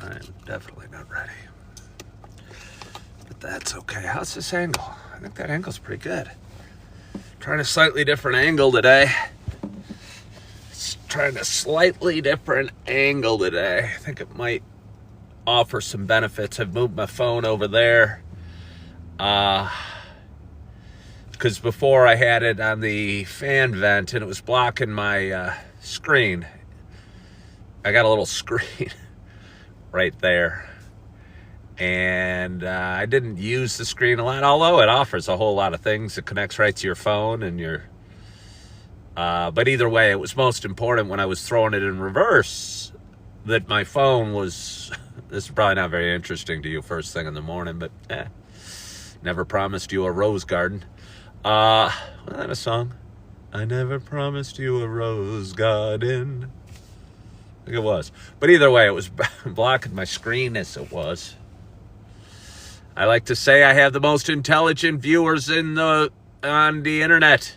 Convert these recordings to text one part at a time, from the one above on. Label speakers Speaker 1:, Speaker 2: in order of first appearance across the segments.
Speaker 1: I'm definitely not ready. But that's okay. How's this angle? I think that angle's pretty good. Trying a slightly different angle today. Trying a slightly different angle today. I think it might offer some benefits. I've moved my phone over there. Because before I had it on the fan vent and it was blocking my screen. I got a little screen right there. And I didn't use the screen a lot, although it offers a whole lot of things. It connects right to your phone and your... but either way, it was most important when I was throwing it in reverse that my phone was... This is probably not very interesting to you first thing in the morning, but never promised you a rose garden. Wasn't that a song? I never promised you a rose garden. I think it was. But either way, it was blocking my screen as it was. I like to say I have the most intelligent viewers on the internet.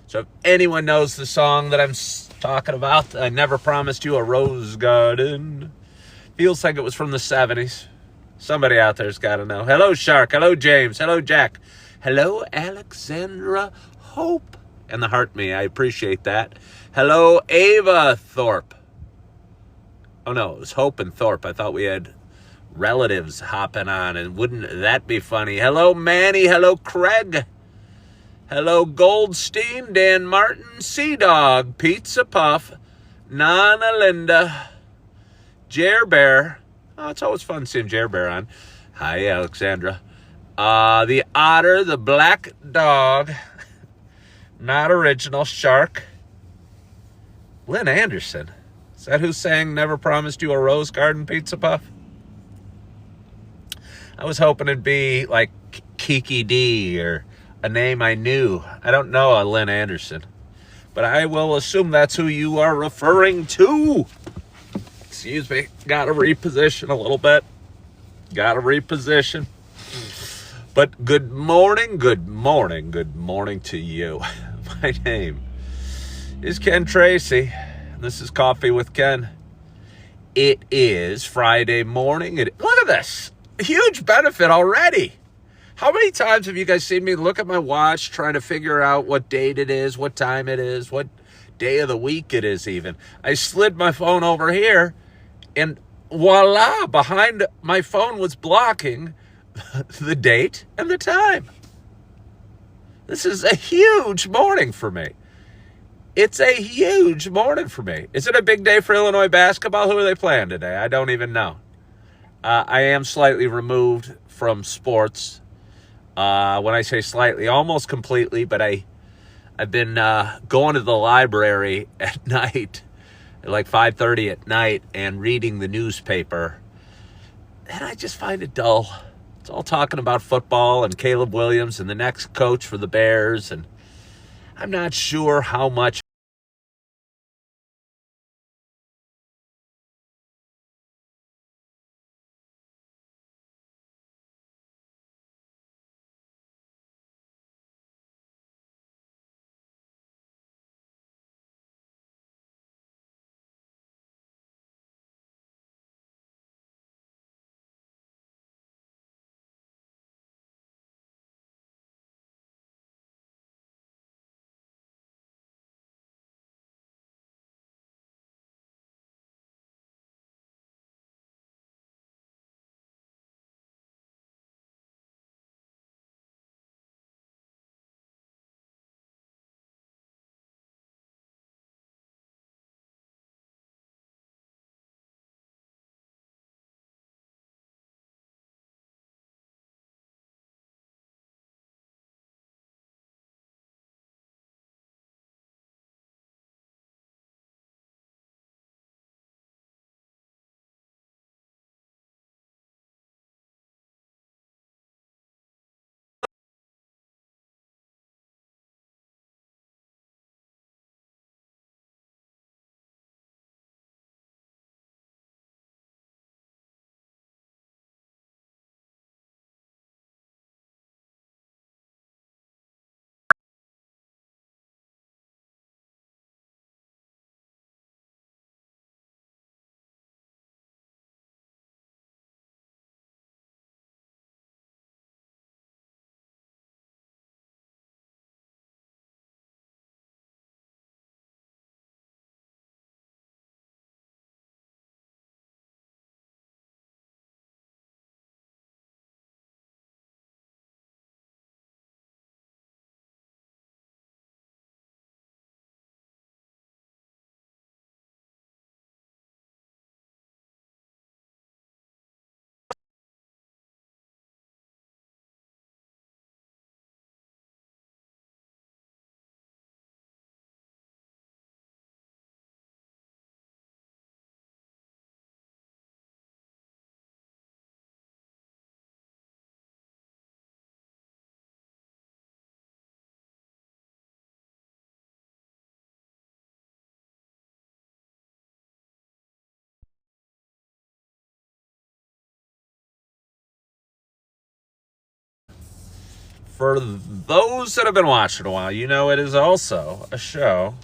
Speaker 1: So if anyone knows the song that I'm talking about, I never promised you a rose garden. Feels like it was from the 70s. Somebody out there's got to know. Hello, Shark. Hello, James. Hello, Jack. Hello, Alexandra Hope. And the heart me. I appreciate that. Hello, Ava Thorpe. Oh, no. It was Hope and Thorpe. I thought we had relatives hopping on. And wouldn't that be funny? Hello, Manny. Hello, Craig. Hello, Goldstein. Dan Martin. Sea Dog. Pizza Puff. Nana Linda. Jer Bear. Oh, it's always fun seeing Jer Bear on. Hi, Alexandra. The Otter, the Black Dog. Not original. Shark. Lynn Anderson. Is that who sang Never Promised You a Rose Garden Pizza Puff? I was hoping it'd be like Kiki D or a name I knew. I don't know a Lynn Anderson. But I will assume that's who you are referring to. Excuse me. Got to reposition a little bit. Got to reposition. But good morning, good morning, good morning to you. My name is Ken Tracy. This is Coffee with Ken. It is Friday morning. Look at this. A huge benefit already. How many times have you guys seen me look at my watch trying to figure out what date it is, what time it is, what day of the week it is even? I slid my phone over here and voila, behind my phone was blocking the date and the time. This is a huge morning for me. It's a huge morning for me. Is it a big day for Illinois basketball? Who are they playing today? I don't even know. I am slightly removed from sports. When I say slightly, almost completely, but I've been going to the library at night, at like 5:30 at night, and reading the newspaper. And I just find it dull. It's all talking about football and Caleb Williams and the next coach for the Bears. And I'm not sure how much For those that have been watching a while, you know it is also a show.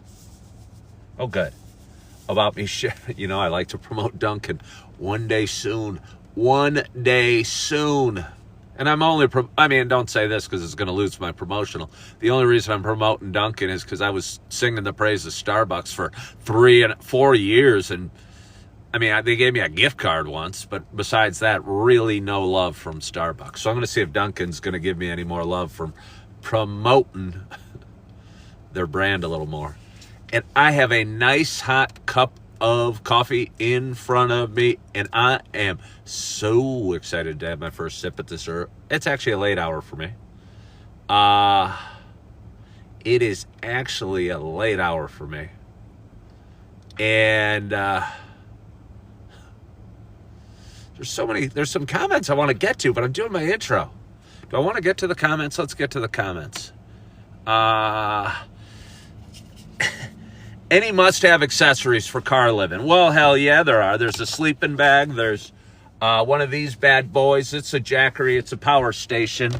Speaker 1: Oh, good. About me, I like to promote Dunkin'. One day soon. One day soon. And I'm only, don't say this because it's going to lose my promotional. The only reason I'm promoting Dunkin' is because I was singing the praise of Starbucks for 3 and 4 years. And they gave me a gift card once, but besides that, really no love from Starbucks. So I'm going to see if Dunkin's going to give me any more love from promoting their brand a little more. And I have a nice hot cup of coffee in front of me, and I am so excited to have my first sip at this. It's actually a late hour for me. It is actually a late hour for me. And there's some comments I want to get to, but I'm doing my intro. Do I want to get to the comments? Let's get to the comments. Any must-have accessories for car living? Well, hell yeah, there are. There's a sleeping bag. There's one of these bad boys. It's a Jackery. It's a power station.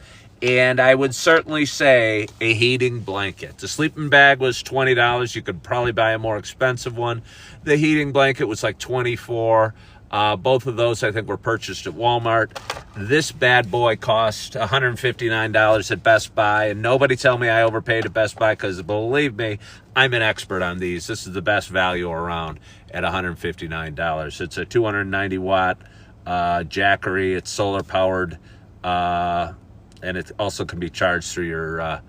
Speaker 1: And I would certainly say a heating blanket. The sleeping bag was $20. You could probably buy a more expensive one. The heating blanket was like $24. Both of those, I think, were purchased at Walmart. This bad boy cost $159 at Best Buy. And nobody tell me I overpaid at Best Buy, because believe me, I'm an expert on these. This is the best value around at $159. It's a 290-watt Jackery. It's solar-powered, and it also can be charged through your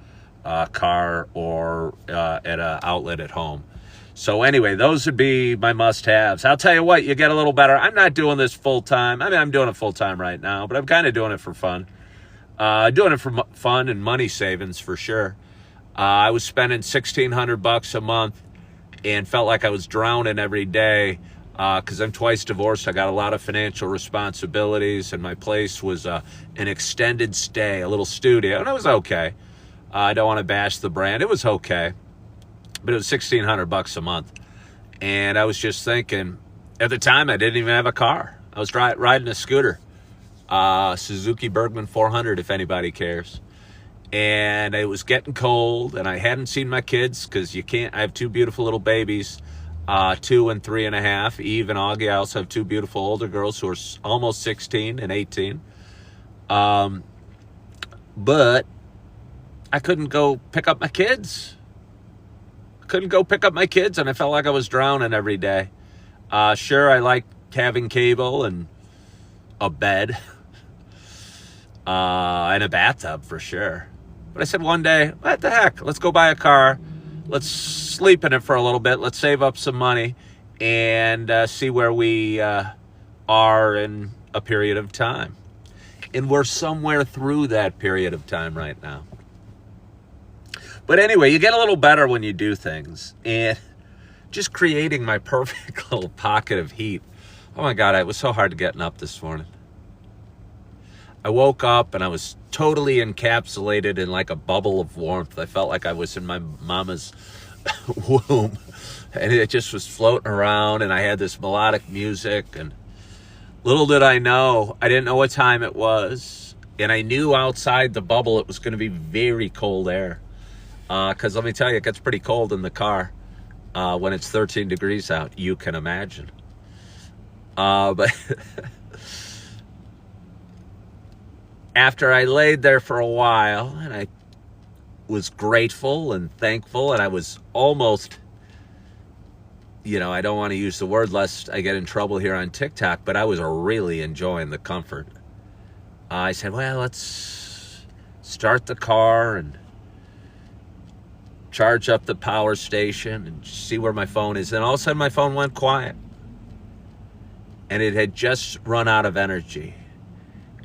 Speaker 1: car or at an outlet at home. So anyway, those would be my must-haves. I'll tell you what, you get a little better. I'm not doing this full-time. I'm doing it full-time right now, but I'm kind of doing it for fun. Doing it for fun and money savings for sure. I was spending $1,600 a month and felt like I was drowning every day because I'm twice divorced. I got a lot of financial responsibilities, and my place was an extended stay, a little studio, and it was okay. I don't want to bash the brand. It was okay. But it was $1,600 a month. And I was just thinking, at the time, I didn't even have a car. I was riding a scooter, Suzuki Bergman 400, if anybody cares. And it was getting cold, and I hadn't seen my kids because you can't. I have 2 beautiful little babies, 2 and 3.5, Eve and Augie. I also have 2 beautiful older girls who are almost 16 and 18. But I couldn't go pick up my kids. And I felt like I was drowning every day. Sure, I like having cable and a bed and a bathtub for sure. But I said one day, what the heck? Let's go buy a car. Let's sleep in it for a little bit. Let's save up some money and see where we are in a period of time. And we're somewhere through that period of time right now. But anyway, you get a little better when you do things. And just creating my perfect little pocket of heat. Oh my God, it was so hard getting up this morning. I woke up and I was totally encapsulated in like a bubble of warmth. I felt like I was in my mama's womb. And it just was floating around, and I had this melodic music. And little did I know, I didn't know what time it was. And I knew outside the bubble it was going to be very cold air. Because let me tell you, it gets pretty cold in the car when it's 13 degrees out. You can imagine. But after I laid there for a while, and I was grateful and thankful, and I was almost, I don't want to use the word lest I get in trouble here on TikTok, but I was really enjoying the comfort. I said, well, let's start the car and charge up the power station and see where my phone is. And all of a sudden my phone went quiet. And it had just run out of energy.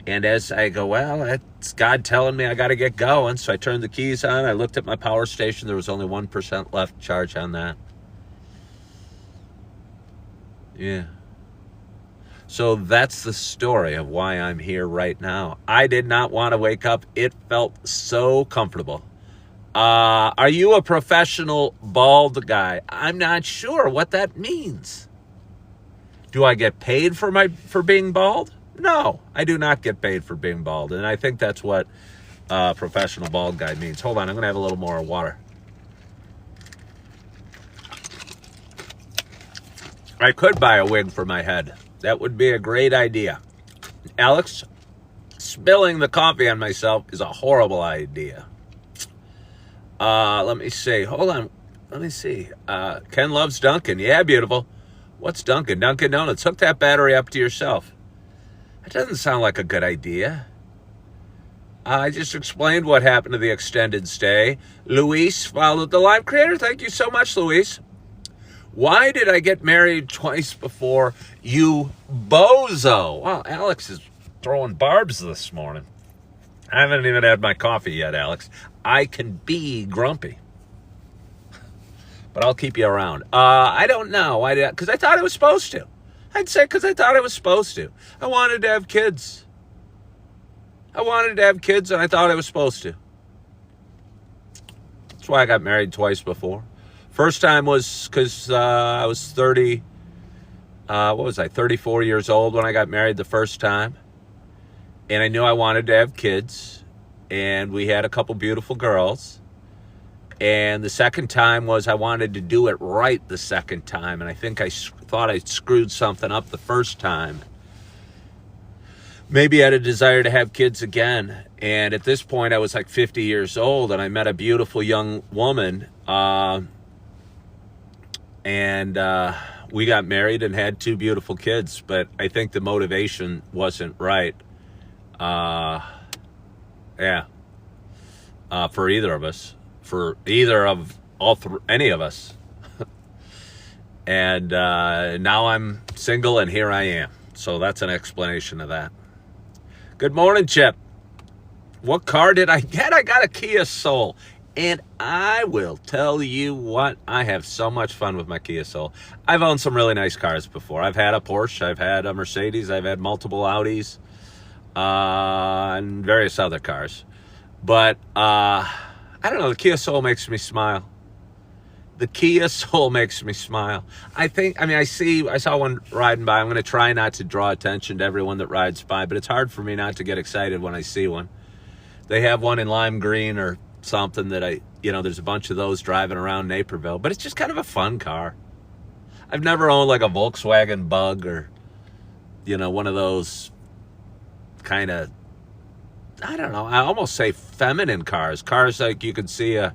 Speaker 1: And as I go, well, it's God telling me I got to get going. So I turned the keys on. I looked at my power station. There was only 1% left charge on that. Yeah. So that's the story of why I'm here right now. I did not want to wake up. It felt so comfortable. Are you a professional bald guy? I'm not sure what that means. Do I get paid for being bald? No, I do not get paid for being bald. And I think that's what professional bald guy means. Hold on, I'm going to have a little more water. I could buy a wig for my head. That would be a great idea. Alex, spilling the coffee on myself is a horrible idea. Let me see. Hold on. Let me see. Ken loves Dunkin'. Yeah, beautiful. What's Dunkin'? Dunkin' Donuts. Hook that battery up to yourself. That doesn't sound like a good idea. I just explained what happened to the extended stay. Luis followed the live creator. Thank you so much, Luis. Why did I get married twice before, you bozo? Wow, Alex is throwing barbs this morning. I haven't even had my coffee yet, Alex. I can be grumpy. But I'll keep you around. I don't know. Why did? Because I thought I was supposed to. I'd say because I thought I was supposed to. I wanted to have kids. I wanted to have kids, and I thought I was supposed to. That's why I got married twice before. First time was because I was 30. What was I? 34 years old when I got married the first time. And I knew I wanted to have kids. And we had a couple beautiful girls. And the second time was I wanted to do it right the second time. And I think I thought I screwed something up the first time. Maybe I had a desire to have kids again. And at this point, I was like 50 years old. And I met a beautiful young woman. And we got married and had two beautiful kids. But I think the motivation wasn't right. For either of us. For either of any of us. And now I'm single and here I am. So that's an explanation of that. Good morning, Chip. What car did I get? I got a Kia Soul. And I will tell you what, I have so much fun with my Kia Soul. I've owned some really nice cars before. I've had a Porsche, I've had a Mercedes, I've had multiple Audis, and various other cars. But I don't know, the Kia Soul makes me smile. The Kia Soul makes me smile. I saw one riding by. I'm going to try not to draw attention to everyone that rides by, but it's hard for me not to get excited when I see one. They have one in lime green or something that there's a bunch of those driving around Naperville, but it's just kind of a fun car. I've never owned like a Volkswagen Bug or, one of those kind of, I don't know, I almost say feminine cars like you could see a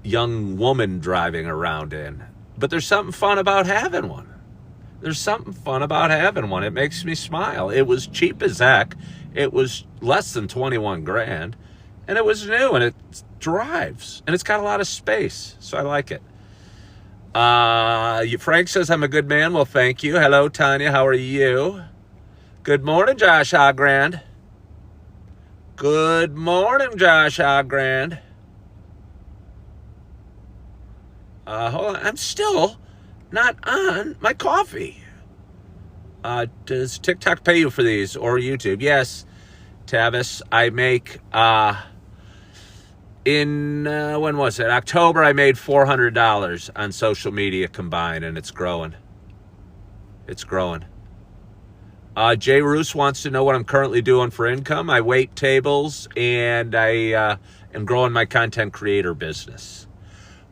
Speaker 1: young woman driving around in. But there's something fun about having one. It makes me smile. It was cheap as heck. It was less than 21 grand. And it was new, and it drives. And it's got a lot of space, so I like it. Frank says, I'm a good man. Well, thank you. Hello, Tanya. How are you? Good morning, Josh Hogrand. Good morning, Josh Hogrand. Hold on. I'm still not on my coffee. Does TikTok pay you for these or YouTube? Yes, Tavis. I make, when was it? October, I made $400 on social media combined, and it's growing. Jay Roos wants to know what I'm currently doing for income. I wait tables, and I am growing my content creator business.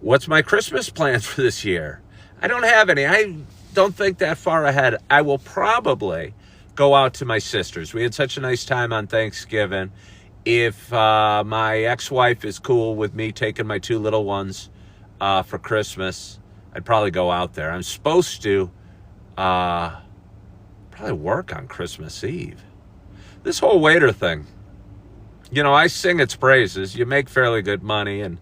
Speaker 1: What's my Christmas plans for this year? I don't have any. I don't think that far ahead. I will probably go out to my sister's. We had such a nice time on Thanksgiving. If my ex-wife is cool with me taking my two little ones for Christmas, I'd probably go out there. I'm supposed to probably work on Christmas Eve. This whole waiter thing, I sing its praises. You make fairly good money, and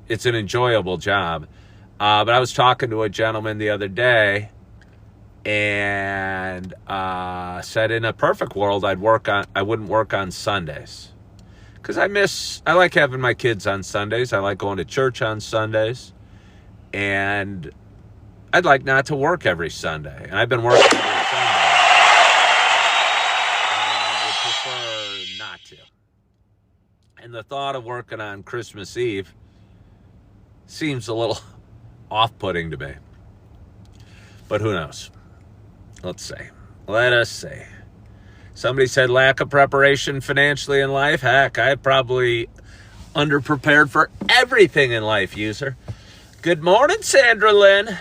Speaker 1: it's an enjoyable job. But I was talking to a gentleman the other day, and said in a perfect world I wouldn't work on Sundays. Because I like having my kids on Sundays. I like going to church on Sundays. And I'd like not to work every Sunday. And I've been working every Sunday. I would prefer not to. And the thought of working on Christmas Eve seems a little off-putting to me. But who knows? Let us see. Somebody said lack of preparation financially in life. Heck, I probably underprepared for everything in life, user. Good morning, Sandra Lynn.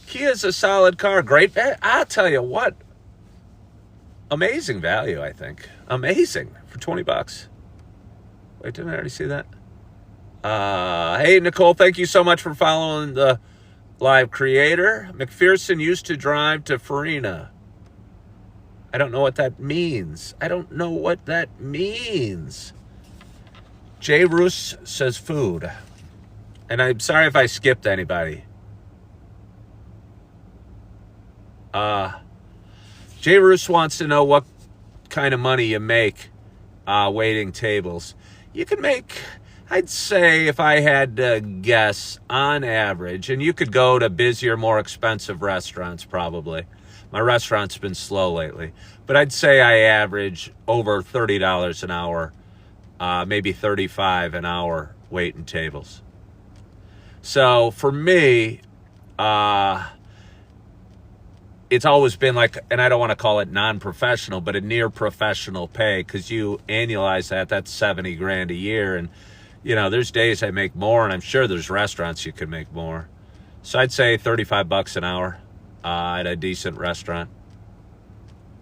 Speaker 1: Kia's a solid car. Great. I'll tell you what. Amazing value, I think. Amazing for $20. Wait, didn't I already see that? Hey, Nicole, thank you so much for following the live creator. McPherson used to drive to Farina. I don't know what that means. Jay Roos says food. And I'm sorry if I skipped anybody. Jay Roos wants to know what kind of money you make waiting tables. You can make, I'd say, if I had to guess, on average, and you could go to busier, more expensive restaurants probably. My restaurant's been slow lately. But I'd say I average over $30 an hour, maybe $35 an hour waiting tables. So for me, it's always been like, and I don't want to call it non-professional, but a near professional pay, because you annualize that, that's 70 grand a year. And, you know, there's days I make more, and I'm sure there's restaurants you could make more. So I'd say $35 an hour at a decent restaurant,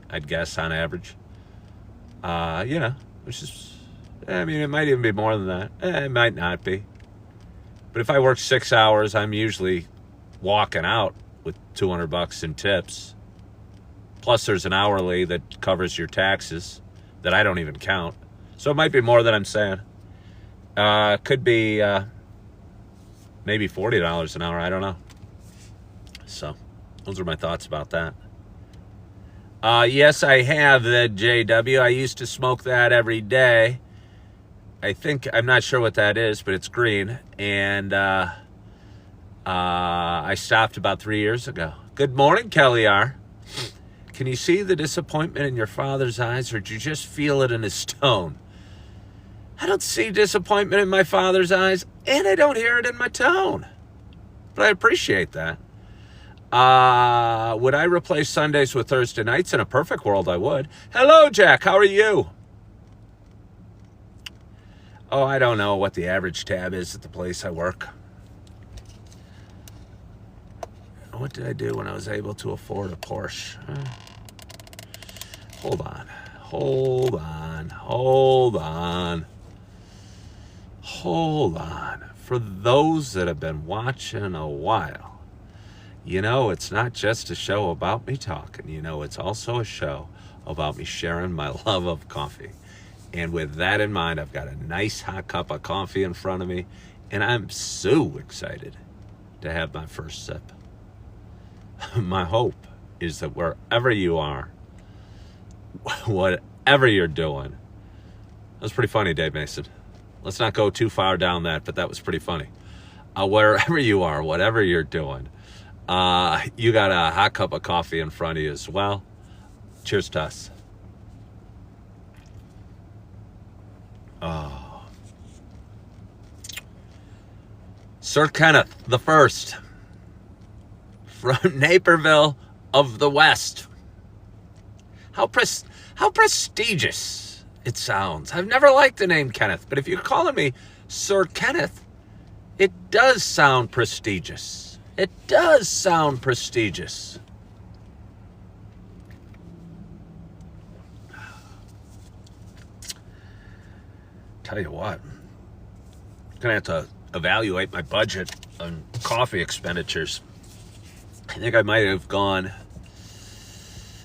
Speaker 1: I'd guess, on average. You know, which is, I mean, it might even be more than that. It might not be. But if I work 6 hours, I'm usually walking out with $200 in tips. Plus there's an hourly that covers your taxes that I don't even count. So it might be more than I'm saying. Could be maybe $40 an hour. I don't know. So those are my thoughts about that. Yes, I have the JW. I used to smoke that every day. I'm not sure what that is, but it's green. And I stopped about 3 years ago. Good morning, Kelly R. Can you see the disappointment in your father's eyes, or did you just feel it in his tone? I don't see disappointment in my father's eyes, and I don't hear it in my tone. But I appreciate that. Would I replace Sundays with Thursday nights? In a perfect world, I would. Hello, Jack. How are you? Oh, I don't know what the average tab is at the place I work. What did I do when I was able to afford a Porsche? Hold on. For those that have been watching a while, you know, it's not just a show about me talking. You know, it's also a show about me sharing my love of coffee. And with that in mind, I've got a nice hot cup of coffee in front of me, and I'm so excited to have my first sip. My hope is that wherever you are, whatever you're doing, that was pretty funny, Dave Mason. Let's not go too far down that, but that was pretty funny. Wherever you are, whatever you're doing, you got a hot cup of coffee in front of you as well. Cheers to us. Oh. Sir Kenneth the First from Naperville of the West. How prestigious it sounds. I've never liked the name Kenneth, but if you're calling me Sir Kenneth, it does sound prestigious. It does sound prestigious. Tell you what, I'm gonna have to evaluate my budget on coffee expenditures. I think I might have gone.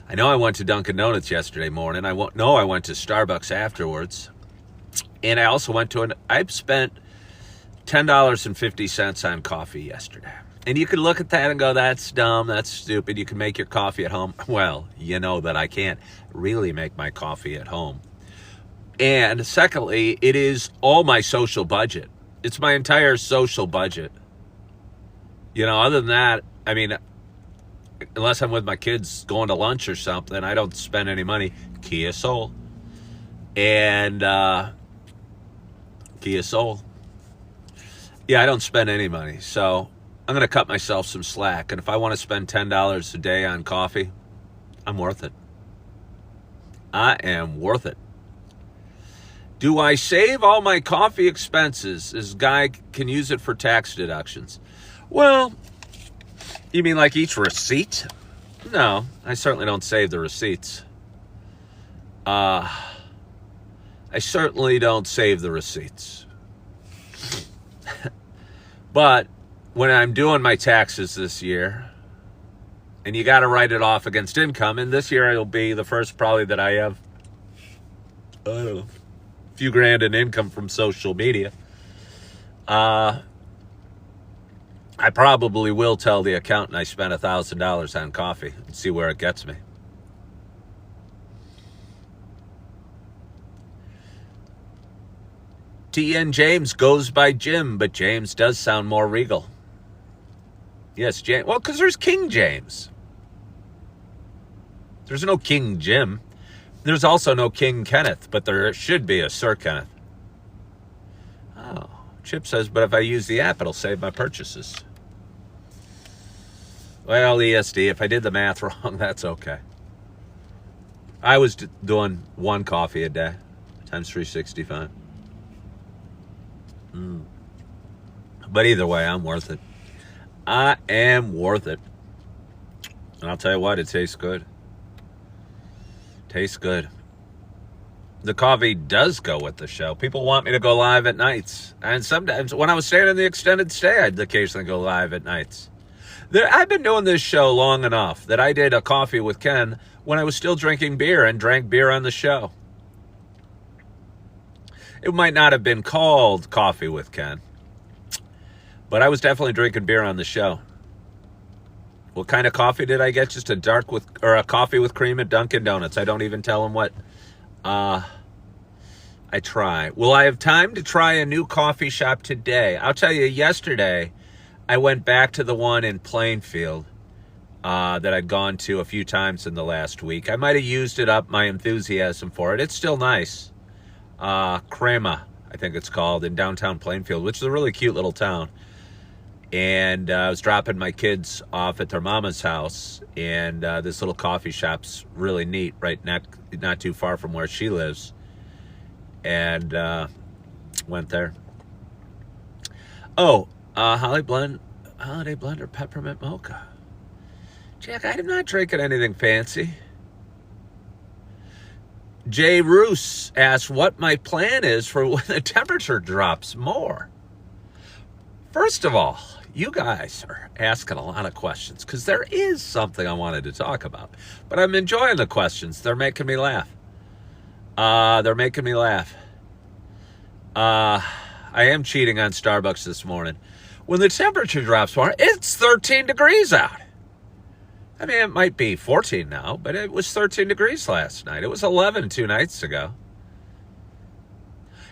Speaker 1: I know I went to Dunkin' Donuts yesterday morning. I went to Starbucks afterwards. And I also I've spent $10.50 on coffee yesterday. And you can look at that and go, that's dumb, that's stupid. You can make your coffee at home. Well, you know that I can't really make my coffee at home. And secondly, it is all my social budget. It's my entire social budget. You know, other than that, I mean, unless I'm with my kids going to lunch or something, I don't spend any money. Kia Soul. And Kia Soul. Yeah, I don't spend any money. So I'm going to cut myself some slack. And if I want to spend $10 a day on coffee, I'm worth it. I am worth it. Do I save all my coffee expenses? This guy can use it for tax deductions. Well, you mean like each receipt? No, I certainly don't save the receipts. I certainly don't save the receipts. But when I'm doing my taxes this year, and you got to write it off against income, and this year it'll be the first probably that I have, I don't know, a few grand in income from social media. I probably will tell the accountant I spent $1,000 on coffee and see where it gets me. T.N. James goes by Jim, but James does sound more regal. Yes, James. Well, because there's King James. There's no King Jim. There's also no King Kenneth, but there should be a Sir Kenneth. Oh, Chip says, but if I use the app, it'll save my purchases. Well, ESD, if I did the math wrong, that's okay. I was doing one coffee a day times 365. But either way, I'm worth it. I am worth it. And I'll tell you what, it tastes good. Tastes good. The coffee does go with the show. People want me to go live at nights. And sometimes when I was staying in the extended stay, I'd occasionally go live at nights. I've been doing this show long enough that I did a coffee with Ken when I was still drinking beer and drank beer on the show. It might not have been called Coffee with Ken, but I was definitely drinking beer on the show. What kind of coffee did I get? Just a coffee with cream at Dunkin' Donuts. I don't even tell them what I try. Will I have time to try a new coffee shop today? I'll tell you, yesterday I went back to the one in Plainfield that I'd gone to a few times in the last week. I might have used it up, my enthusiasm for it. It's still nice. Crema, I think it's called, in downtown Plainfield, which is a really cute little town. And I was dropping my kids off at their mama's house, and this little coffee shop's really neat, right not too far from where she lives. And went there. Oh, Holiday Blend or Peppermint Mocha. Jack, I am not drinking anything fancy. Jay Roos asked what my plan is for when the temperature drops more. First of all, you guys are asking a lot of questions because there is something I wanted to talk about. But I'm enjoying the questions. They're making me laugh. I am cheating on Starbucks this morning. When the temperature drops more, it's 13 degrees out. I mean, it might be 14 now, but it was 13 degrees last night. It was 11 2 nights ago.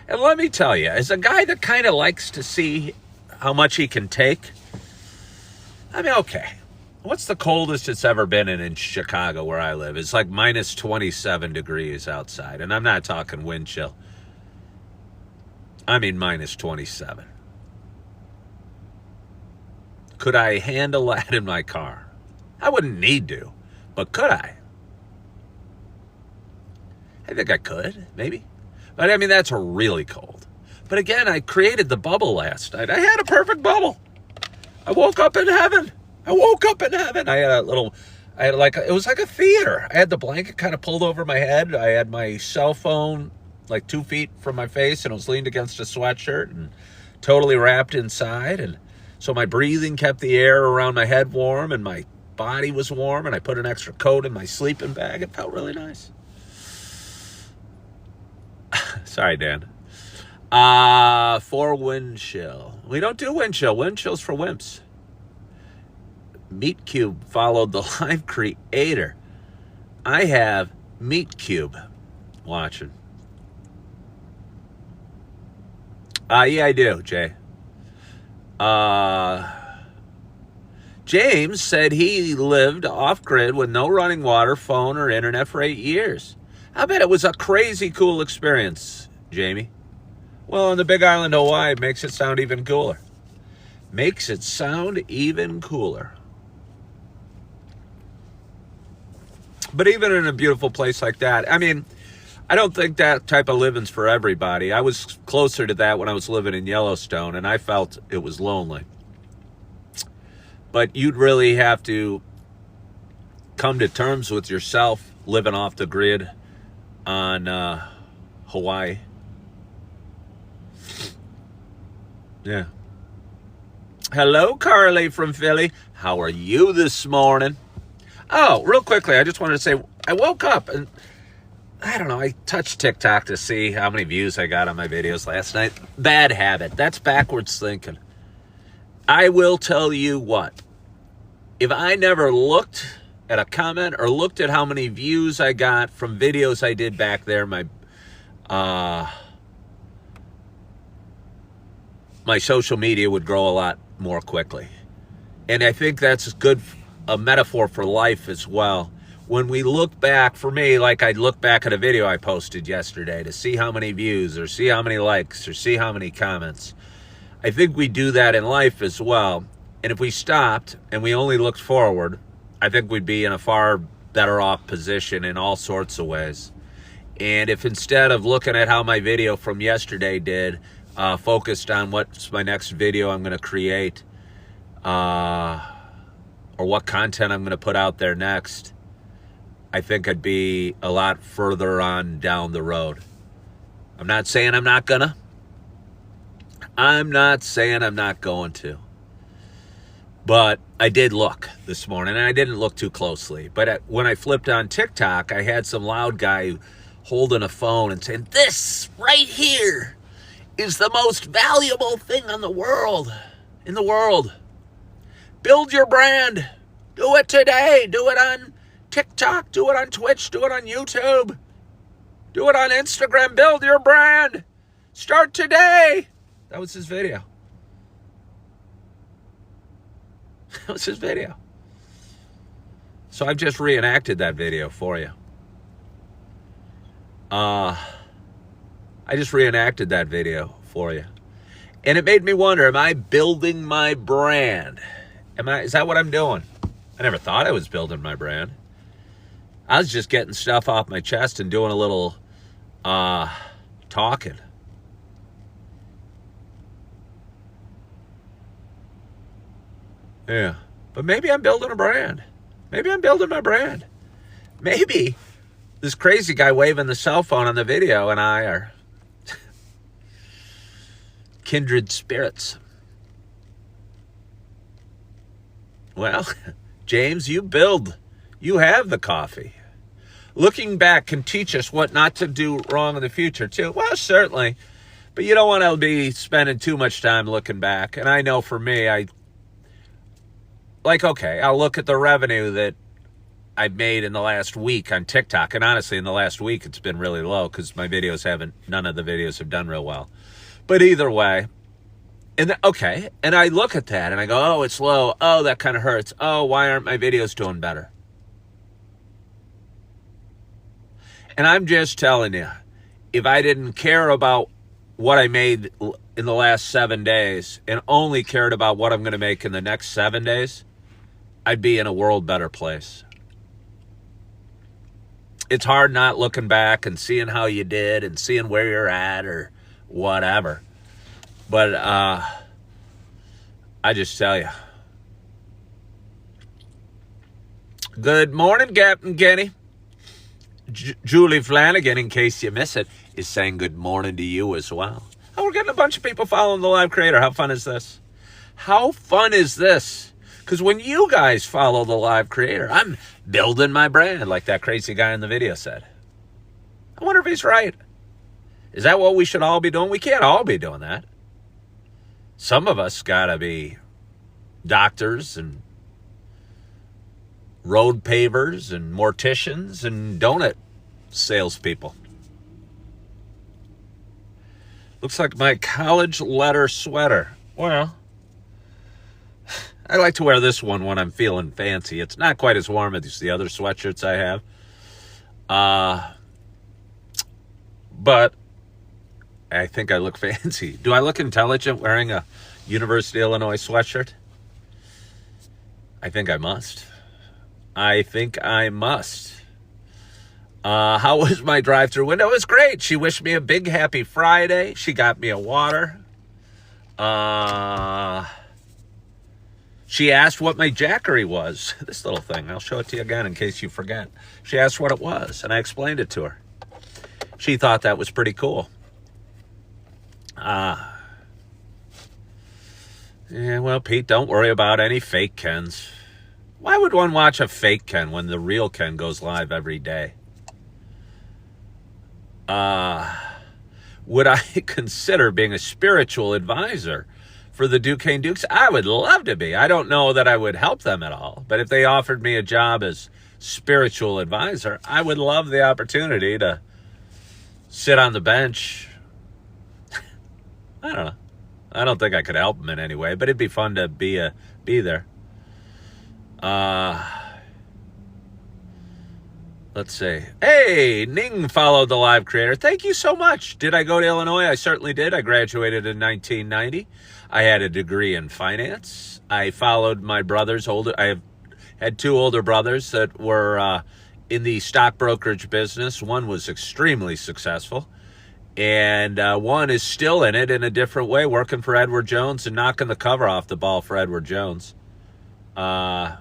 Speaker 1: And let me tell you, as a guy that kind of likes to see how much he can take, I mean, okay, what's the coldest it's ever been in Chicago where I live? It's like minus 27 degrees outside, and I'm not talking wind chill. I mean minus 27. Could I handle that in my car? I wouldn't need to, but could I? I think I could, maybe. But I mean, that's really cold. But again, I created the bubble last night. I had a perfect bubble. I woke up in heaven. I had it was like a theater. I had the blanket kind of pulled over my head. I had my cell phone like 2 feet from my face, and it was leaned against a sweatshirt and totally wrapped inside. And so my breathing kept the air around my head warm, and my body was warm, and I put an extra coat in my sleeping bag. It felt really nice. Sorry, Dan. For wind chill. We don't do wind chill. Wind chill's for wimps. Meat Cube followed the live creator. I have Meat Cube watching. Yeah, I do, Jay. James said he lived off-grid with no running water, phone, or internet for 8 years. I bet it was a crazy cool experience, Jamie. Well, on the Big Island, Hawaii, makes it sound even cooler. Makes it sound even cooler. But even in a beautiful place like that, I mean, I don't think that type of living's for everybody. I was closer to that when I was living in Yellowstone, and I felt it was lonely. But you'd really have to come to terms with yourself living off the grid on Hawaii. Yeah. Hello, Carly from Philly. How are you this morning? Oh, real quickly, I just wanted to say, I woke up and I don't know, I touched TikTok to see how many views I got on my videos last night. Bad habit. That's backwards thinking. I will tell you what. If I never looked at a comment or looked at how many views I got from videos I did back there, my social media would grow a lot more quickly. And I think that's a metaphor for life as well. When we look back, for me, like I'd look back at a video I posted yesterday to see how many views or see how many likes or see how many comments. I think we do that in life as well. And if we stopped and we only looked forward, I think we'd be in a far better off position in all sorts of ways. And if instead of looking at how my video from yesterday did, focused on what's my next video I'm going to create, or what content I'm going to put out there next, I think I'd be a lot further on down the road. I'm not saying I'm not gonna. I'm not saying I'm not going to. But I did look this morning, and I didn't look too closely. But when I flipped on TikTok, I had some loud guy holding a phone and saying, "This right here is the most valuable thing in the world. Build your brand. Do it today. Do it on TikTok. Do it on Twitch. Do it on YouTube. Do it on Instagram. Build your brand. Start today." That was his video. That was his video. So I've just reenacted that video for you. I just reenacted that video for you. And it made me wonder, am I building my brand? Is that what I'm doing? I never thought I was building my brand. I was just getting stuff off my chest and doing a little talking. Yeah. But maybe I'm building a brand. Maybe I'm building my brand. Maybe this crazy guy waving the cell phone on the video and I are kindred spirits. Well, James, you have the coffee. Looking back can teach us what not to do wrong in the future, too. Well, certainly. But you don't want to be spending too much time looking back. And I know for me, I'll look at the revenue that I've made in the last week on TikTok. And honestly, in the last week, it's been really low because none of the videos have done real well. But either way, and I look at that and I go, oh, it's low. Oh, that kind of hurts. Oh, why aren't my videos doing better? And I'm just telling you, if I didn't care about what I made in the last 7 days and only cared about what I'm going to make in the next 7 days, I'd be in a world better place. It's hard not looking back and seeing how you did and seeing where you're at or whatever. But I just tell you. Good morning, Captain Kenny. Julie Flanagan, in case you miss it, is saying good morning to you as well. Oh, we're getting a bunch of people following the live creator. How fun is this? How fun is this? Because when you guys follow the live creator, I'm building my brand, like that crazy guy in the video said. I wonder if he's right. Is that what we should all be doing? We can't all be doing that. Some of us got to be doctors and road pavers and morticians and donut salespeople. Looks like my college letter sweater. Well, I like to wear this one when I'm feeling fancy. It's not quite as warm as the other sweatshirts I have. But I think I look fancy. Do I look intelligent wearing a University of Illinois sweatshirt? I think I must. How was my drive-through window? It was great. She wished me a big happy Friday. She got me a water. She asked what my Jackery was. This little thing. I'll show it to you again in case you forget. She asked what it was, and I explained it to her. She thought that was pretty cool. Yeah, well, Pete, don't worry about any fake Kens. Why would one watch a fake Ken when the real Ken goes live every day? Would I consider being a spiritual advisor for the Duquesne Dukes? I would love to be. I don't know that I would help them at all, but if they offered me a job as spiritual advisor, I would love the opportunity to sit on the bench. I don't know. I don't think I could help them in any way, but it'd be fun to be there. Let's see. Hey, Ning followed the live creator. Thank you so much. Did I go to Illinois? I certainly did. I graduated in 1990. I had a degree in finance. I followed my brothers. I have had two older brothers that were in the stock brokerage business. One was extremely successful, and one is still in it in a different way, working for Edward Jones and knocking the cover off the ball for Edward Jones. Yeah.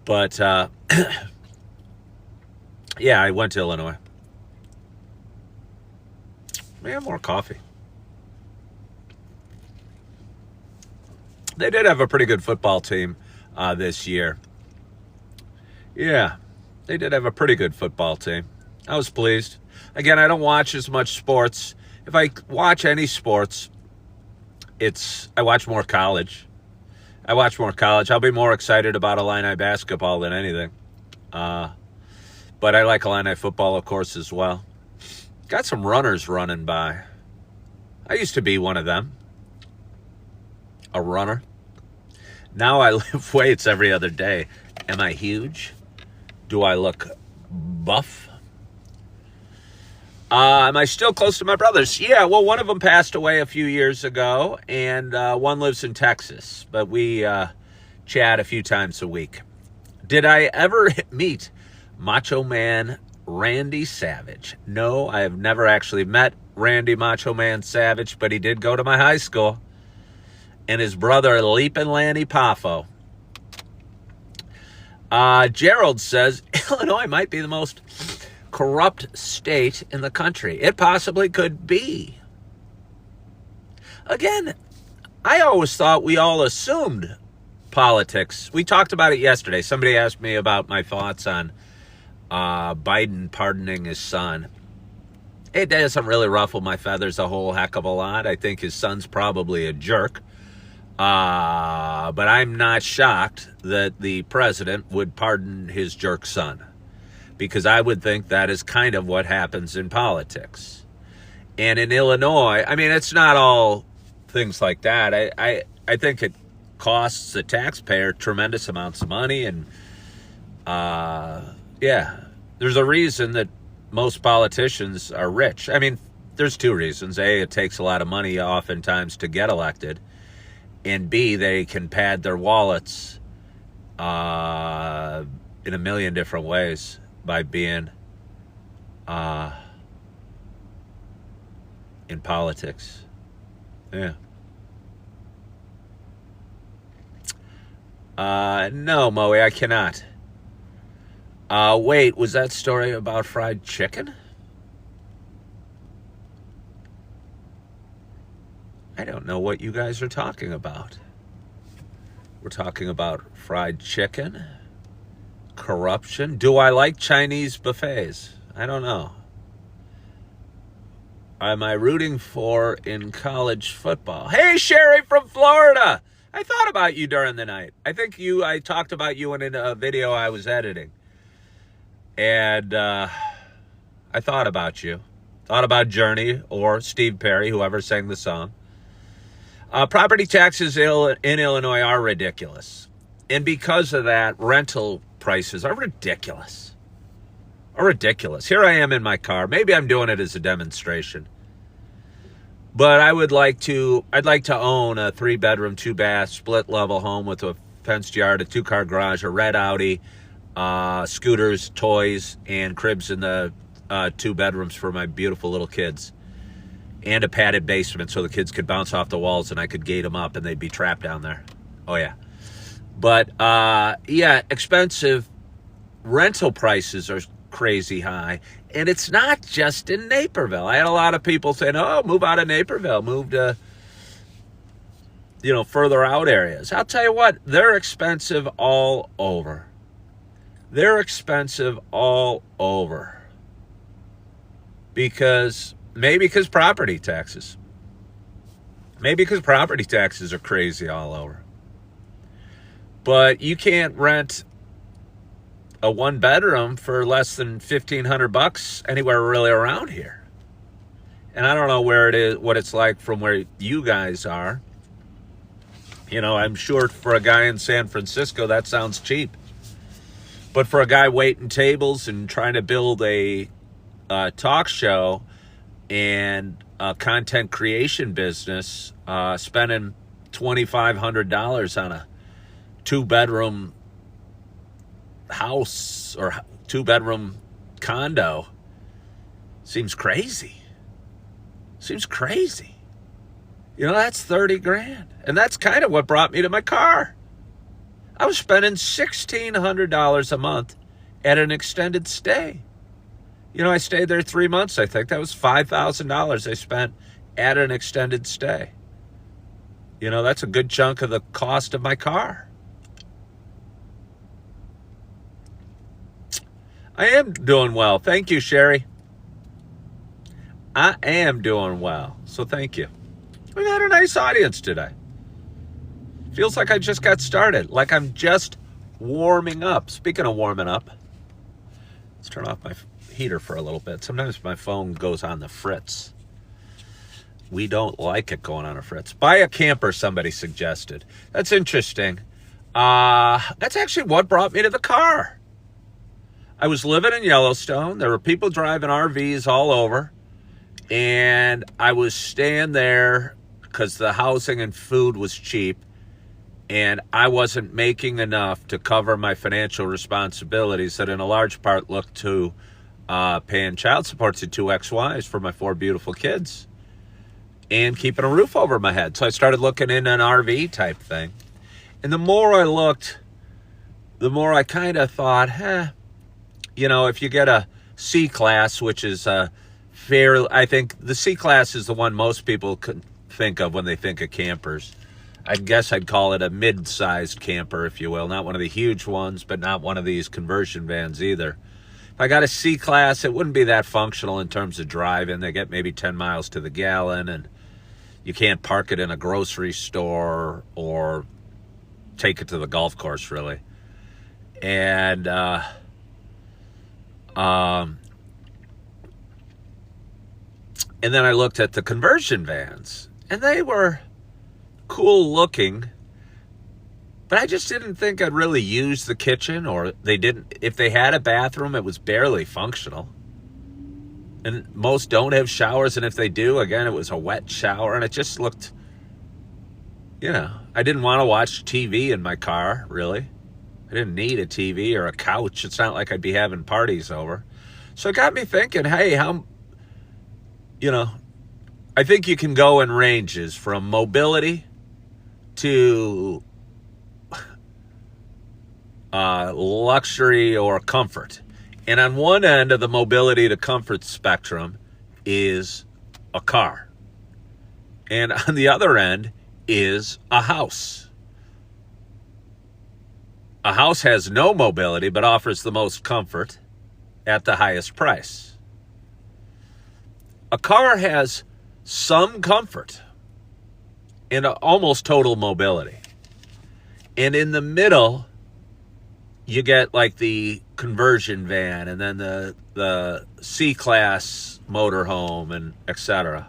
Speaker 1: But, yeah, I went to Illinois. May have more coffee. They did have a pretty good football team this year. Yeah, they did have a pretty good football team. I was pleased. Again, I don't watch as much sports. If I watch any sports, I watch more college. I'll be more excited about Illini basketball than anything. But I like Illini football, of course, as well. Got some runners running by. I used to be one of them. A runner. Now I lift weights every other day. Am I huge? Do I look buff? Am I still close to my brothers? Yeah, well, one of them passed away a few years ago, and one lives in Texas. But we chat a few times a week. Did I ever meet Macho Man Randy Savage? No, I have never actually met Randy Macho Man Savage, but he did go to my high school. And his brother, Leapin' Lanny Poffo. Gerald says, Illinois might be the most corrupt state in the country. It possibly could be. Again, I always thought we all assumed politics. We talked about it yesterday. Somebody asked me about my thoughts on Biden pardoning his son. It doesn't really ruffle my feathers a whole heck of a lot. I think his son's probably a jerk. But I'm not shocked that the president would pardon his jerk son, because I would think that is kind of what happens in politics. And in Illinois, I mean, it's not all things like that. I think it costs the taxpayer tremendous amounts of money. And, yeah, there's a reason that most politicians are rich. I mean, there's two reasons. A, it takes a lot of money oftentimes to get elected. And B, they can pad their wallets in a million different ways by being in politics. Yeah. No, Moe, I cannot. Wait, was that story about fried chicken? I don't know what you guys are talking about. We're talking about fried chicken, corruption. Do I like Chinese buffets? I don't know. Am I rooting for in college football? Hey, Sherry from Florida. I thought about you during the night. I talked about you in a video I was editing. And I thought about you. Thought about Journey or Steve Perry, whoever sang the song. Property taxes in Illinois are ridiculous. And because of that, rental prices are ridiculous. Here I am in my car. Maybe I'm doing it as a demonstration. But I'd like to own a 3-bedroom, 2-bath, split-level home with a fenced yard, a 2-car garage, a red Audi, scooters, toys, and cribs in the 2 bedrooms for my beautiful little kids. And a padded basement so the kids could bounce off the walls and I could gate them up and they'd be trapped down there. Oh, yeah. But, yeah, expensive. Rental prices are crazy high. And it's not just in Naperville. I had a lot of people saying, oh, move out of Naperville. Move to, further out areas. I'll tell you what, they're expensive all over. They're expensive all over. Because property taxes. Maybe because property taxes are crazy all over. But you can't rent a 1-bedroom for less than $1,500 anywhere really around here. And I don't know where it is, what it's like from where you guys are. I'm sure for a guy in San Francisco, that sounds cheap. But for a guy waiting tables and trying to build a talk show and a content creation business, spending $2,500 on a 2-bedroom house or 2-bedroom condo seems crazy. That's $30,000. And that's kind of what brought me to my car. I was spending $1,600 a month at an extended stay. I stayed there 3 months, I think. That was $5,000 I spent at an extended stay. That's a good chunk of the cost of my car. I am doing well. Thank you, Sherry. I am doing well. So thank you. We've had a nice audience today. Feels like I just got started. Like I'm just warming up. Speaking of warming up, let's turn off my heater for a little bit. Sometimes my phone goes on the fritz. We don't like it going on a fritz. Buy a camper, somebody suggested. That's interesting. That's actually what brought me to the car. I was living in Yellowstone. There were people driving RVs all over. And I was staying there because the housing and food was cheap. And I wasn't making enough to cover my financial responsibilities that in a large part looked to paying child support to 2 ex-wives for my 4 beautiful kids and keeping a roof over my head. So I started looking in an RV type thing. And the more I looked, the more I kind of thought, if you get a C-class, which is I think the C-class is the one most people could think of when they think of campers. I guess I'd call it a mid-sized camper, if you will. Not one of the huge ones, but not one of these conversion vans either. If I got a C-class, it wouldn't be that functional in terms of driving. They get maybe 10 miles to the gallon, and you can't park it in a grocery store or take it to the golf course, really. And and then I looked at the conversion vans, and they were cool looking, but I just didn't think I'd really use the kitchen, or if they had a bathroom, it was barely functional. And most don't have showers, and if they do, again, it was a wet shower, and it just looked, I didn't want to watch TV in my car, really. I didn't need a TV or a couch. It's not like I'd be having parties over. So it got me thinking, hey, I think you can go in ranges from mobility to luxury or comfort. And on one end of the mobility to comfort spectrum is a car. And on the other end is a house. A house has no mobility but offers the most comfort at the highest price. A car has some comfort and almost total mobility. And in the middle, you get like the conversion van and then the C-class motorhome and etc.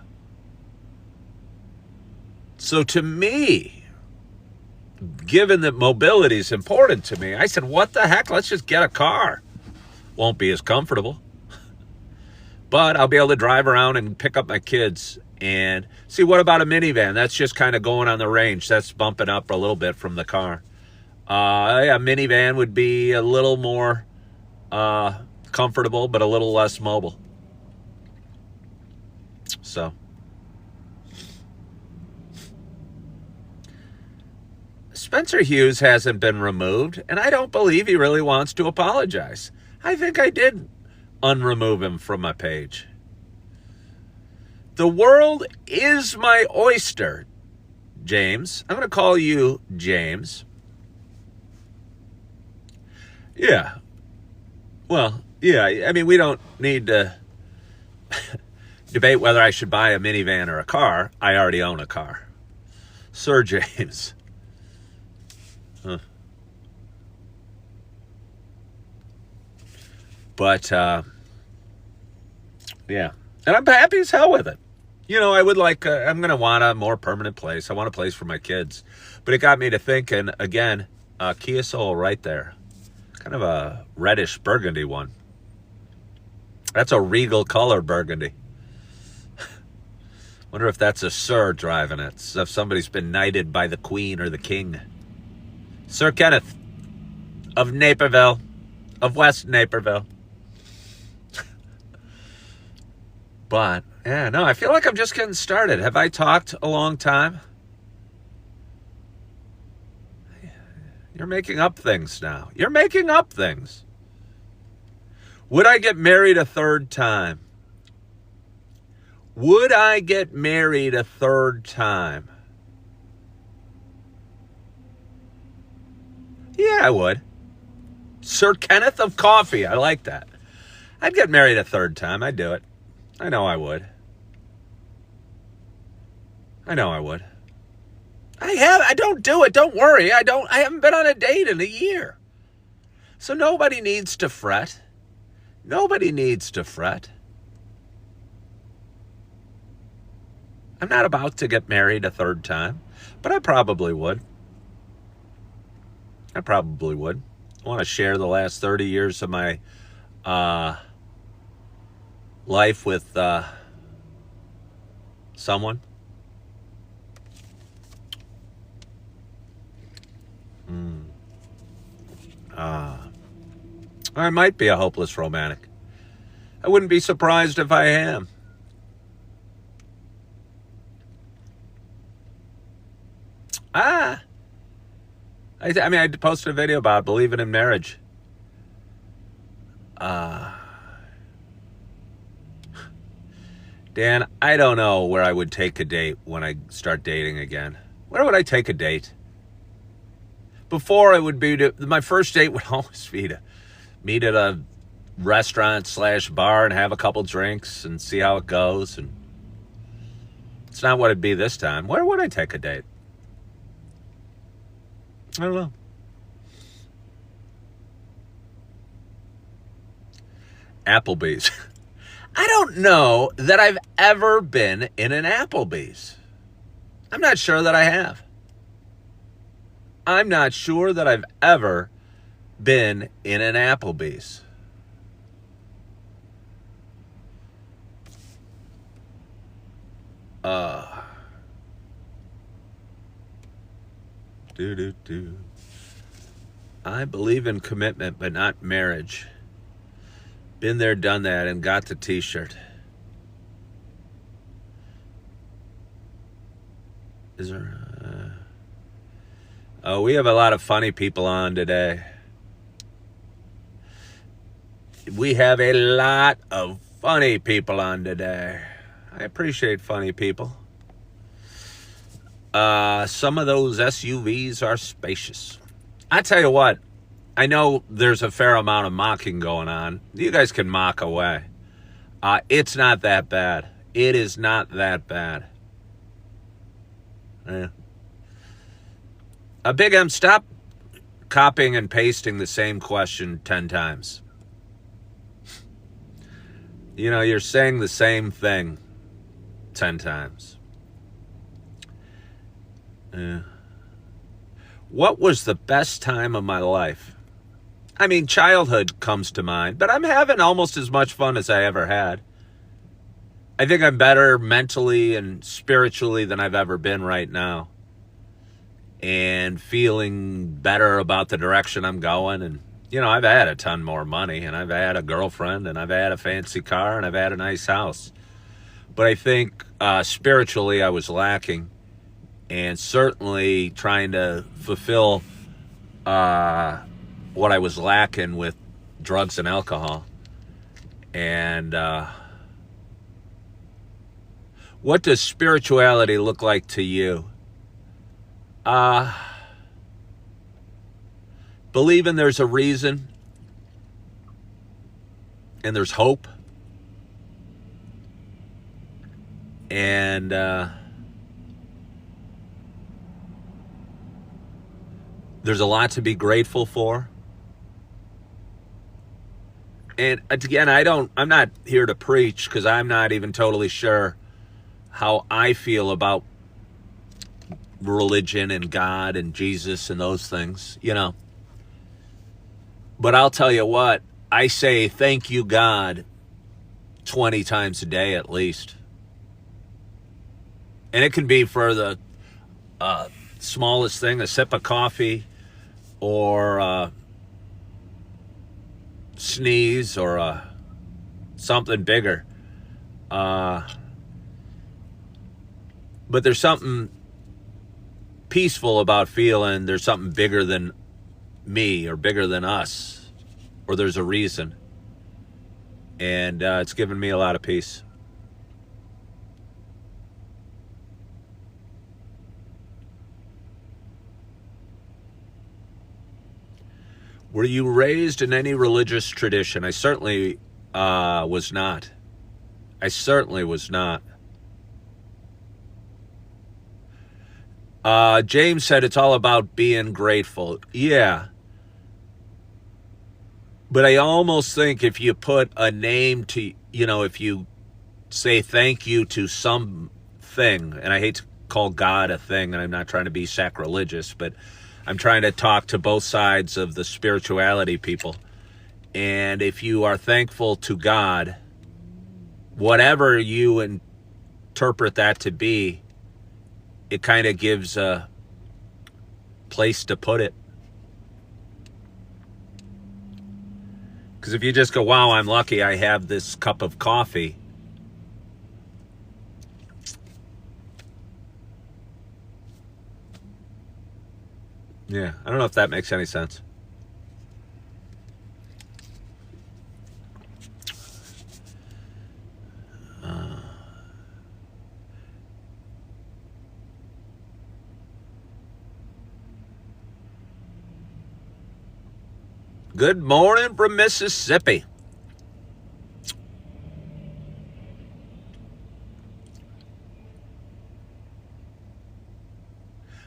Speaker 1: So to me, given that mobility is important to me, I said, what the heck? Let's just get a car. Won't be as comfortable, but I'll be able to drive around and pick up my kids and see. What about a minivan? That's just kind of going on the range. That's bumping up a little bit from the car. A minivan would be a little more comfortable, but a little less mobile. So, Spencer Hughes hasn't been removed, and I don't believe he really wants to apologize. I think I did unremove him from my page. The world is my oyster, James. I'm going to call you James. Yeah. Well, yeah, I mean, we don't need to debate whether I should buy a minivan or a car. I already own a car. Sir James. Huh. But, yeah. And I'm happy as hell with it. You know, I would like, I'm going to want a more permanent place. I want a place for my kids. But it got me to thinking, again, Kia Soul right there. Kind of a reddish burgundy one. That's a regal color burgundy. Wonder if that's a sir driving it. So if somebody's been knighted by the queen or the king. Sir Kenneth of Naperville, of West Naperville. But, yeah, no, I feel like I'm just getting started. Have I talked a long time? You're making up things now. You're making up things. Would I get married a third time? Would I get married a third time? Yeah, I would. Sir Kenneth of Coffee. I like that. I'd get married a third time. I'd do it. I know I would. I know I would. I don't do it. Don't worry. I haven't been on a date in a year. So nobody needs to fret. Nobody needs to fret. I'm not about to get married a third time, but I probably would. I probably would. I want to share the last 30 years of my life with someone. I might be a hopeless romantic. I wouldn't be surprised if I am. I mean, I posted a video about believing in marriage. Dan, I don't know where I would take a date when I start dating again. Where would I take a date? Before, it would be my first date would always be to meet at a restaurant/bar and have a couple drinks and see how it goes. And it's not what it'd be this time. Where would I take a date? I don't know. Applebee's. I don't know that I've ever been in an Applebee's. I'm not sure that I have. I'm not sure that I've ever been in an Applebee's. I believe in commitment, but not marriage. Been there, done that, and got the t-shirt. Is there... Oh, we have a lot of funny people on today. We have a lot of funny people on today. I appreciate funny people. Some of those SUVs are spacious. I tell you what, I know there's a fair amount of mocking going on. You guys can mock away. It's not that bad. It is not that bad. Big M, stop copying and pasting the same question 10 times. You know, you're saying the same thing 10 times. What was the best time of my life? I mean, childhood comes to mind, but I'm having almost as much fun as I ever had. I think I'm better mentally and spiritually than I've ever been right now. and feeling better about the direction I'm going. And, I've had a ton more money, and I've had a girlfriend, and I've had a fancy car, and I've had a nice house. But I think spiritually I was lacking, and certainly trying to fulfill what I was lacking with drugs and alcohol. And what does spirituality look like to you? Believing there's a reason, and there's hope, and there's a lot to be grateful for. And again, I'm not here to preach, because I'm not even totally sure how I feel about religion and God and Jesus and those things, But I'll tell you what, I say thank you, God, 20 times a day at least. And it can be for the smallest thing, a sip of coffee, or sneeze, or something bigger. But there's something peaceful about feeling there's something bigger than me, or bigger than us, or there's a reason. And it's given me a lot of peace. Were you raised in any religious tradition? I certainly was not. I certainly was not. James said it's all about being grateful. Yeah. But I almost think if you put a name to, if you say thank you to something, and I hate to call God a thing, and I'm not trying to be sacrilegious, but I'm trying to talk to both sides of the spirituality people. And if you are thankful to God, whatever you interpret that to be, it kind of gives a place to put it. Because if you just go, wow, I'm lucky I have this cup of coffee, yeah, I don't know if that makes any sense. Good morning from Mississippi.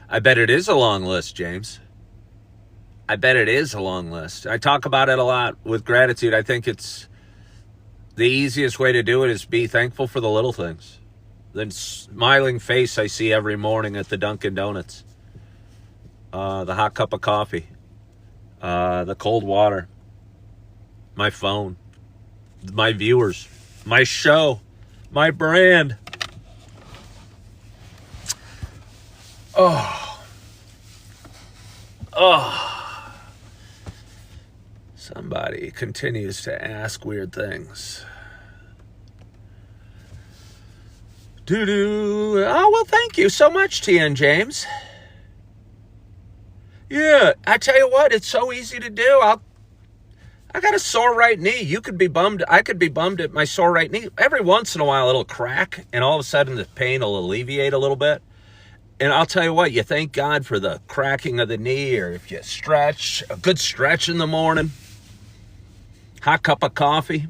Speaker 1: I bet it is a long list, James. I bet it is a long list. I talk about it a lot with gratitude. I think it's the easiest way to do it is be thankful for the little things. The smiling face I see every morning at the Dunkin' Donuts. The hot cup of coffee. The cold water, my phone, my viewers, my show, my brand. Oh. Somebody continues to ask weird things. Oh, well, thank you so much, TN James. Yeah, I tell you what, it's so easy to do. I got a sore right knee. You could be bummed. I could be bummed at my sore right knee. Every once in a while, it'll crack, and all of a sudden the pain will alleviate a little bit. And I'll tell you what, you thank God for the cracking of the knee, or if you stretch, a good stretch in the morning, hot cup of coffee,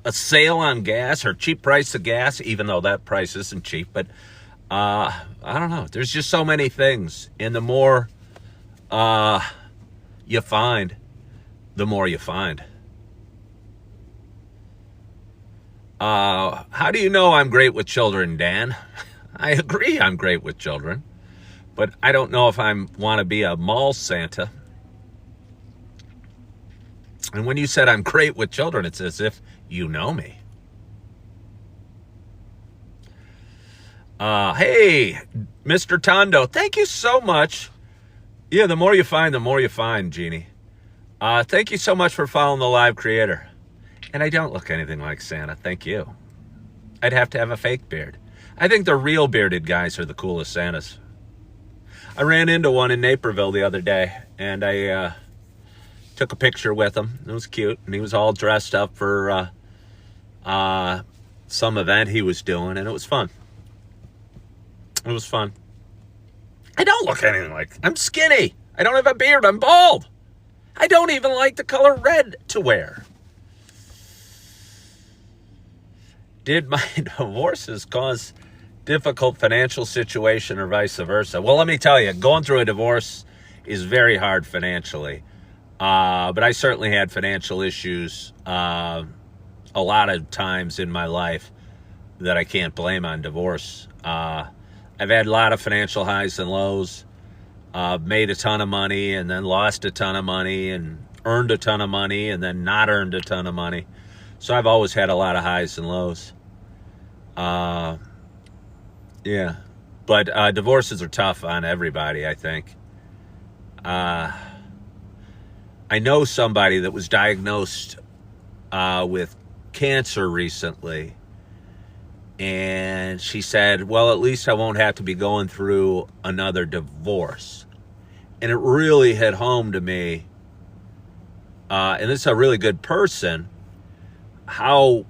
Speaker 1: a sale on gas, or cheap price of gas, even though that price isn't cheap. But I don't know. There's just so many things. And the more you find, the more you find. How do you know I'm great with children, Dan? I agree I'm great with children, but I don't know if I want to be a mall Santa. And when you said I'm great with children, it's as if you know me. Hey, Mr. Tondo, thank you so much. Yeah, the more you find, Jeannie. Thank you so much for following the live creator. And I don't look anything like Santa, thank you. I'd have to have a fake beard. I think the real bearded guys are the coolest Santas. I ran into one in Naperville the other day, and I took a picture with him. It was cute, and he was all dressed up for some event he was doing, and it was fun. It was fun. I don't look anything like... I'm skinny. I don't have a beard. I'm bald. I don't even like the color red to wear. Did my divorces cause difficult financial situation or vice versa? Well, let me tell you, going through a divorce is very hard financially. But I certainly had financial issues a lot of times in my life that I can't blame on divorce. I've had a lot of financial highs and lows, made a ton of money and then lost a ton of money and earned a ton of money and then not earned a ton of money. So I've always had a lot of highs and lows. Yeah. But divorces are tough on everybody, I think. I know somebody that was diagnosed with cancer recently. And she said, well, at least I won't have to be going through another divorce. And it really hit home to me, and this is a really good person, how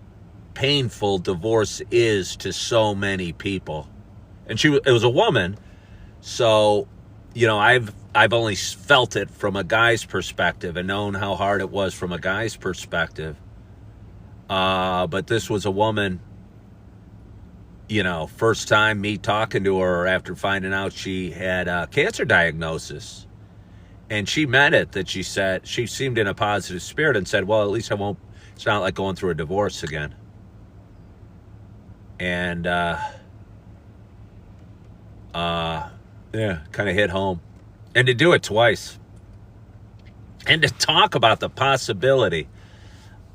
Speaker 1: painful divorce is to so many people. And it was a woman, so, you know, I've only felt it from a guy's perspective and known how hard it was from a guy's perspective. But this was a woman. You know, first time me talking to her after finding out she had a cancer diagnosis. And she meant it, that she said, she seemed in a positive spirit and said, well, at least it's not like going through a divorce again. And, yeah, kind of hit home. And to do it twice. And to talk about the possibility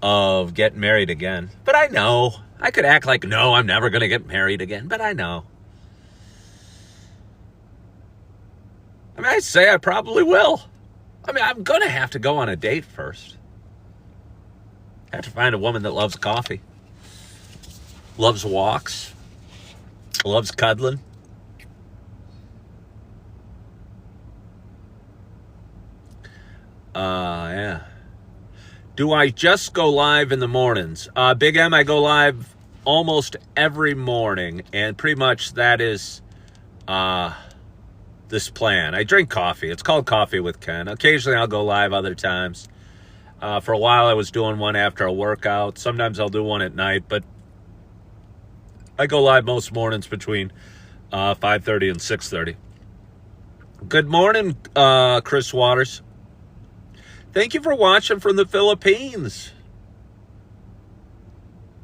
Speaker 1: of getting married again. But I know. I could act like, no, I'm never going to get married again, but I know. I mean, I'd say I probably will. I mean, I'm going to have to go on a date first. I have to find a woman that loves coffee, loves walks, loves cuddling. Yeah. Do I just go live in the mornings? Big M, I go live almost every morning, and pretty much that is this plan. I drink coffee. It's called Coffee with Ken. Occasionally I'll go live other times. For a while I was doing one after a workout. Sometimes I'll do one at night, but I go live most mornings between 5:30 and 6:30. Good morning, Chris Waters. Thank you for watching from the Philippines.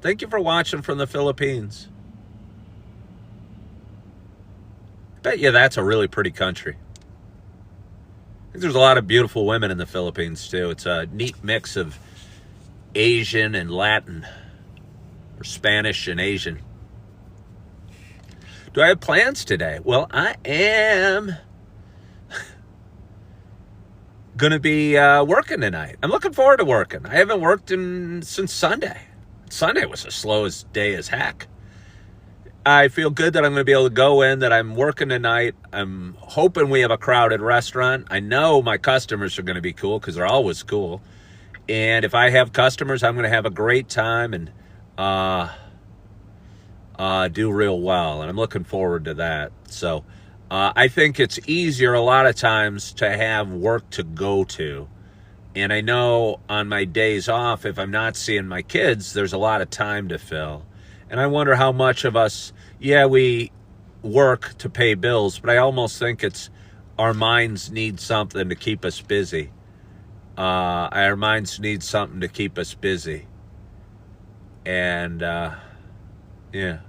Speaker 1: Thank you for watching from the Philippines. I bet you that's a really pretty country. I think there's a lot of beautiful women in the Philippines, too. It's a neat mix of Asian and Latin, or Spanish and Asian. Do I have plans today? Well, I am going to be working tonight. I'm looking forward to working. I haven't worked since Sunday. Sunday was the slowest day as heck. I feel good that I'm going to be able to go in, that I'm working tonight. I'm hoping we have a crowded restaurant. I know my customers are going to be cool because they're always cool. And if I have customers, I'm going to have a great time and do real well. And I'm looking forward to that. So I think it's easier a lot of times to have work to go to. And I know on my days off, if I'm not seeing my kids, there's a lot of time to fill. And I wonder how much of us, yeah, we work to pay bills, but I almost think it's our minds need something to keep us busy. Our minds need something to keep us busy. And, yeah.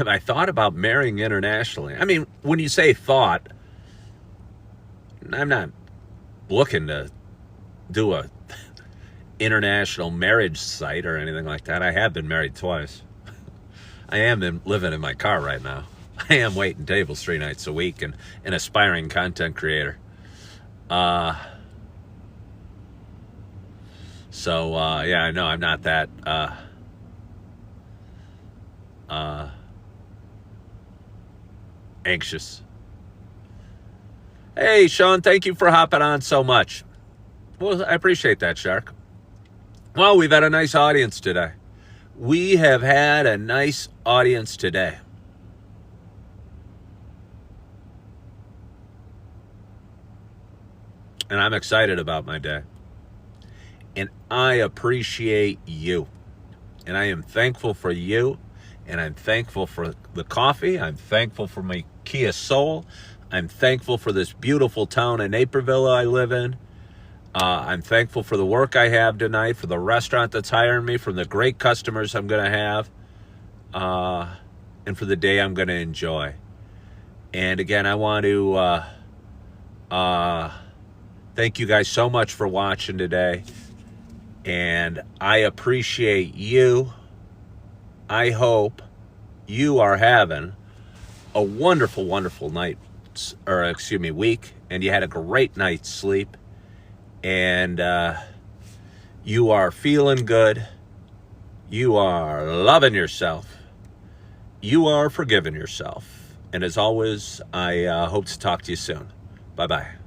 Speaker 1: have I thought about marrying internationally? I mean, when you say thought, I'm not looking to do a international marriage site or anything like that. I have been married twice. I am living in my car right now. I am waiting tables 3 nights a week and an aspiring content creator. So yeah, I know I'm not that anxious. Hey, Sean, thank you for hopping on so much. Well, I appreciate that, Shark. Well, we've had a nice audience today. We have had a nice audience today. And I'm excited about my day. And I appreciate you. And I am thankful for you. And I'm thankful for the coffee. I'm thankful for my Kia Soul. I'm thankful for this beautiful town in Naperville I live in. I'm thankful for the work I have tonight, for the restaurant that's hiring me, for the great customers I'm going to have, and for the day I'm going to enjoy. And again, I want to thank you guys so much for watching today. And I appreciate you. I hope you are having a wonderful, wonderful night, or excuse me, week, and you had a great night's sleep. And you are feeling good. You are loving yourself. You are forgiving yourself. And as always, I hope to talk to you soon. Bye-bye.